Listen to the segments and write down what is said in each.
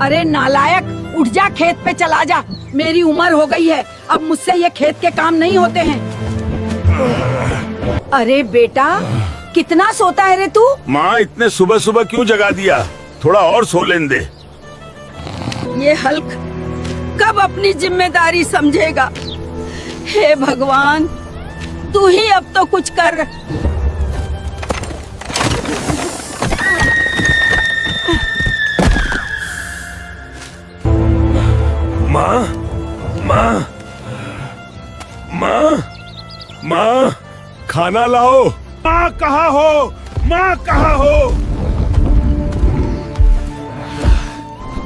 अरे नालायक, उठ जा, खेत पे चला जा। मेरी उम्र हो गई है, अब मुझसे ये खेत के काम नहीं होते हैं। अरे बेटा, कितना सोता है रे तू? माँ, इतने सुबह सुबह क्यों जगा दिया? थोड़ा और सो लेने दे। ये हल्क कब अपनी जिम्मेदारी समझेगा? हे भगवान, तू ही अब तो कुछ कर। माँ, माँ, माँ, माँ, खाना लाओ। माँ कहाँ हो? माँ कहाँ हो?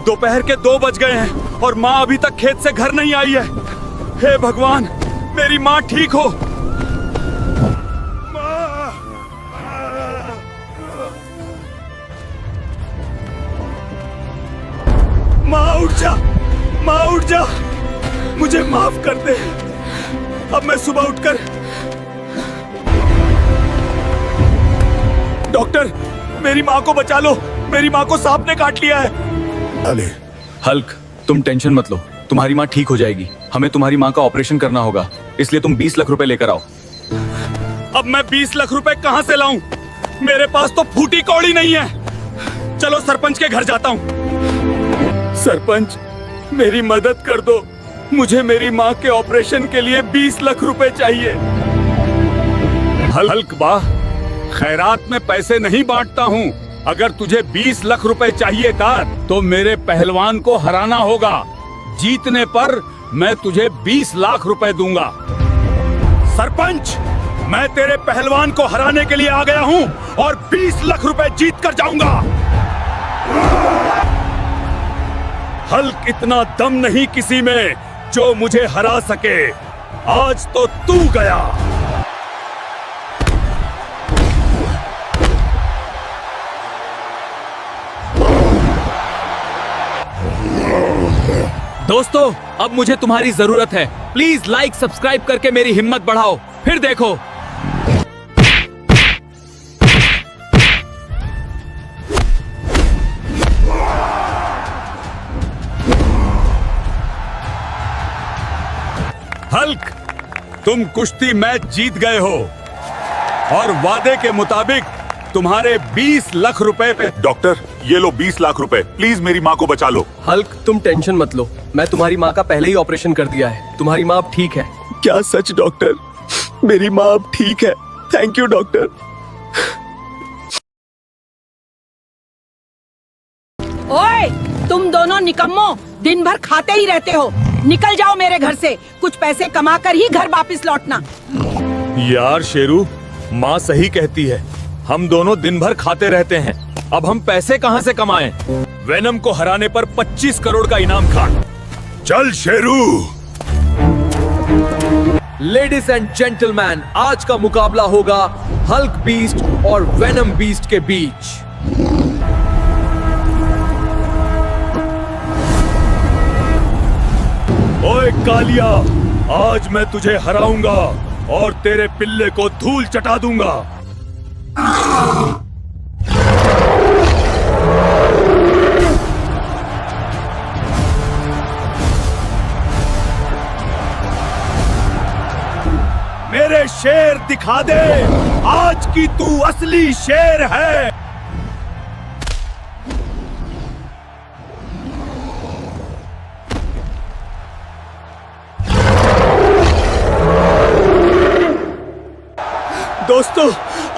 दोपहर के 2 बज गए हैं और माँ अभी तक खेत से घर नहीं आई है। हे भगवान, मेरी माँ ठीक हो। माँ उठ जा, माँ उठ जा, मुझे माफ कर दे। अब मैं सुबह उठकर। डॉक्टर, मेरी माँ को बचा लो, मेरी माँ को सांप ने काट लिया है। अरे हल्क, तुम टेंशन मत लो, तुम्हारी माँ ठीक हो जाएगी। हमें तुम्हारी माँ का ऑपरेशन करना होगा, इसलिए तुम 20 लाख रुपए लेकर आओ। अब मैं 20 लाख रुपए कहाँ से लाऊं? मेरे पास तो फूटी कौड़ी नहीं है। चलो सरपंच के घर जाता हूँ। सरपंच, मेरी मदद कर दो। मुझे मेरी माँ के ऑपरेशन के लिए 20 लाख रुपए चाहिए। हल्क बा, खैरात में पैसे नहीं बांटता हूँ। अगर तुझे 20 लाख रुपए चाहिए था तो मेरे पहलवान को हराना होगा। जीतने पर मैं तुझे 20 लाख रुपए दूंगा। सरपंच, मैं तेरे पहलवान को हराने के लिए आ गया हूँ और 20 लाख रुपए जीत कर जाऊंगा। हल्क, इतना दम नहीं किसी में जो मुझे हरा सके। आज तो तू गया। दोस्तों, अब मुझे तुम्हारी जरूरत है। प्लीज लाइक सब्सक्राइब करके मेरी हिम्मत बढ़ाओ। फिर देखो। हल्क, तुम कुश्ती मैच जीत गए हो और वादे के मुताबिक तुम्हारे 20 लाख रुपए पे। डॉक्टर, ये लो 20 लाख रुपए। प्लीज मेरी माँ को बचा लो। हल्क, तुम टेंशन मत लो, मैं तुम्हारी माँ का पहले ही ऑपरेशन कर दिया है। तुम्हारी माँ अब ठीक है। क्या सच डॉक्टर? मेरी माँ अब ठीक है। Thank you doctor. ओए, तुम दोनों निकम्मो दिन भर खाते ही रहते हो। निकल जाओ मेरे घर से। कुछ पैसे कमा कर ही घर वापस लौटना। यार शेरू, माँ सही कहती है। हम दोनों दिन भर खाते रहते हैं। अब हम पैसे कहाँ से कमाएं? वेनम को हराने पर 25 करोड़ का इनाम था। चल शेरू। लेडीज एंड जेंटलमैन, आज का मुकाबला होगा हल्क बीस्ट और वेनम बीस्ट के बीच। ओए कालिया, आज मैं तुझे हराऊंगा और तेरे पिल्ले को धूल चटा दूंगा। मेरे शेर दिखा दे, आज की तू असली शेर है। दोस्तों,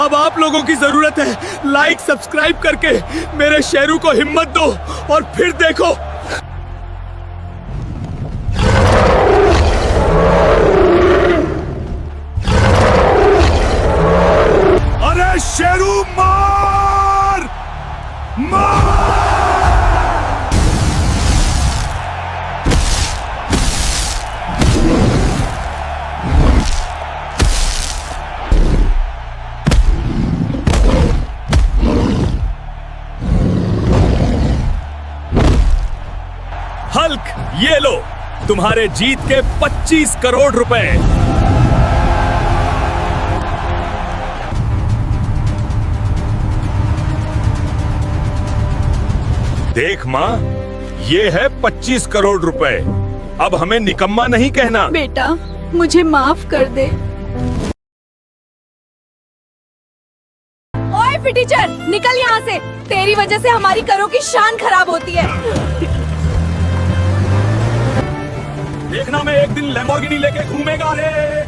अब आप लोगों की जरूरत है। लाइक सब्सक्राइब करके मेरे शेरू को हिम्मत दो और फिर देखो। अरे शेरू, मार मार। हल्क, ये लो तुम्हारे जीत के 25 करोड़ रुपए। देख माँ, ये है 25 करोड़ रुपए। अब हमें निकम्मा नहीं कहना। बेटा मुझे माफ कर दे। ओए फिटीचर, निकल यहाँ से। तेरी वजह से हमारी करों की शान खराब होती है। देखना मैं एक दिन लैम्बोर्गिनी लेके घूमेगा रे।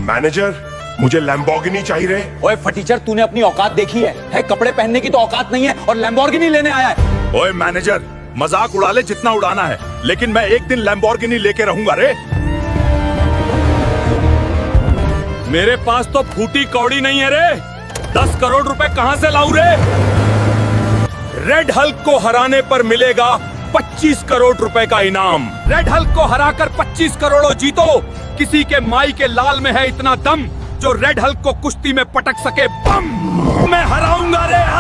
मैनेजर, मुझे लैम्बोर्गिनी चाहिए रे। ओए फटीचर, तूने अपनी औकात देखी है? कपड़े पहनने की तो औकात नहीं है और लैम्बोर्गिनी लेने आया है। ओए मैनेजर, मजाक उड़ा ले जितना उड़ाना है, लेकिन मैं एक दिन लैम्बोर्गिनी लेके रहूंगा रे। मेरे पास तो फूटी कौड़ी नहीं है रे। 10 करोड़ रुपए कहां से लाऊं रे? रेड हल्क को हराने पर मिलेगा 25 करोड़ रुपए का इनाम। रेड हल्क को हराकर 25 करोड़ जीतो। किसी के माई के लाल में है इतना दम जो रेड हल्क को कुश्ती में पटक सके बम। मैं हराऊंगा रे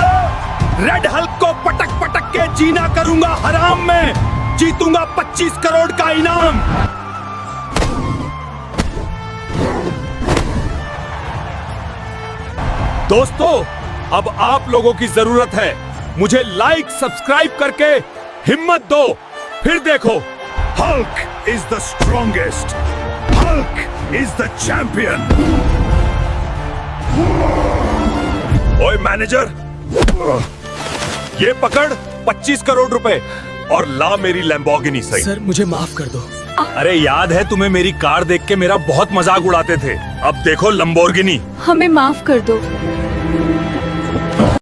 रेड हल्क को पटक पटक के जीना करूंगा हराम में। जीतूंगा 25 करोड़ का इनाम। दोस्तों, अब आप लोगों की जरूरत है। मुझे लाइक सब्सक्राइब करके हिम्मत दो। फिर देखो, Hulk is the strongest, Hulk is the champion. ओए मैनेजर, ये पकड़ 25 करोड़ रुपए और ला मेरी लैम्बोर्गिनी सही। सर मुझे माफ कर दो। अरे याद है तुम्हें मेरी कार देख के मेरा बहुत मजाक उड़ाते थे। अब देखो लैम्बोर्गिनी। हमें माफ कर दो।